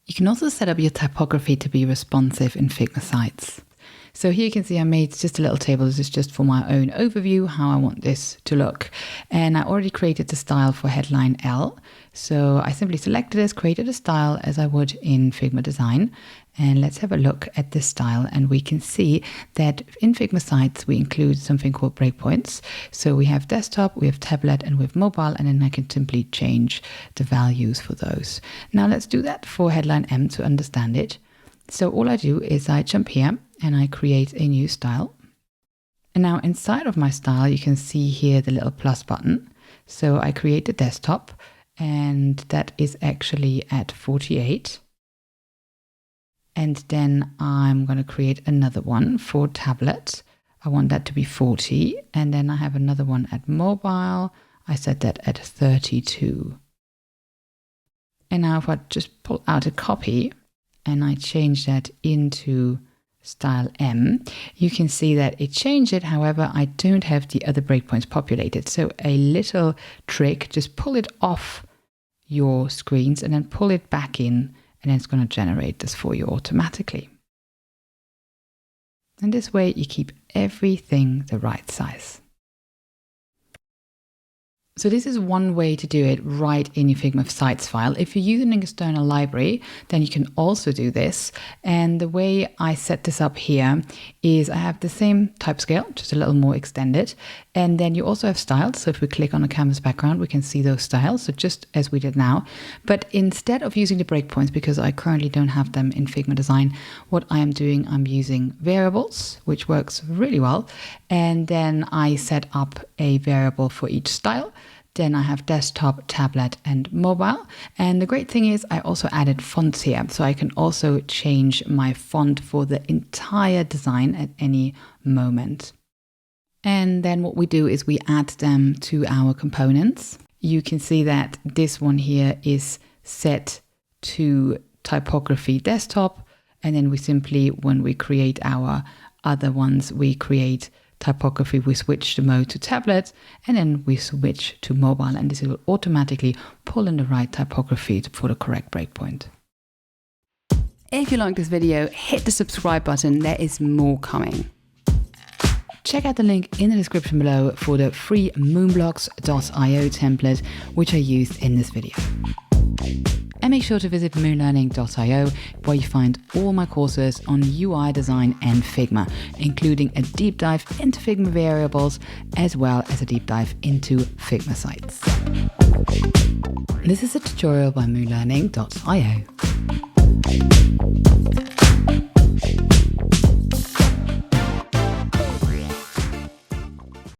You can also set up your typography to be responsive in Figma sites. So here you can see I made just a little table. This is just for my own overview, how I want this to look. And I already created the style for headline L. So I simply selected this, created a style as I would in Figma Design. And let's have a look at this style. And we can see that in Figma sites, we include something called breakpoints. So we have desktop, we have tablet, and we have mobile, and then I can simply change the values for those. Now let's do that for headline M to understand it. So all I do is I jump here and I create a new style. And now inside of my style, you can see here the little plus button. So I create the desktop, and that is actually at 48. And then I'm going to create another one for tablet. I want that to be 40. And then I have another one at mobile. I set that at 32. And now if I just pull out a copy and I change that into style M, you can see that it changed it. However, I don't have the other breakpoints populated. So a little trick, just pull it off your screens and then pull it back in, and then it's going to generate this for you automatically. And this way you keep everything the right size. So this is one way to do it right in your Figma Sites file. If you're using an external library, then you can also do this. And the way I set this up here is I have the same type scale, just a little more extended. And then you also have styles. So if we click on a canvas background, we can see those styles. So just as we did now, but instead of using the breakpoints, because I currently don't have them in Figma Design, what I am doing, I'm using variables, which works really well. And then I set up a variable for each style. Then I have desktop, tablet, and mobile. And the great thing is I also added fonts here. So I can also change my font for the entire design at any moment. And then what we do is we add them to our components. You can see that this one here is set to typography desktop. And then we simply, when we create our other ones, we create typography, we switch the mode to tablet, and then we switch to mobile, and this will automatically pull in the right typography for the correct breakpoint. If you like this video, hit the subscribe button. There is more coming. Check out the link in the description below for the free moonblocks.io template, which I used in this video. And make sure to visit moonlearning.io, where you find all my courses on UI design and Figma, including a deep dive into Figma variables, as well as a deep dive into Figma sites. This is a tutorial by moonlearning.io.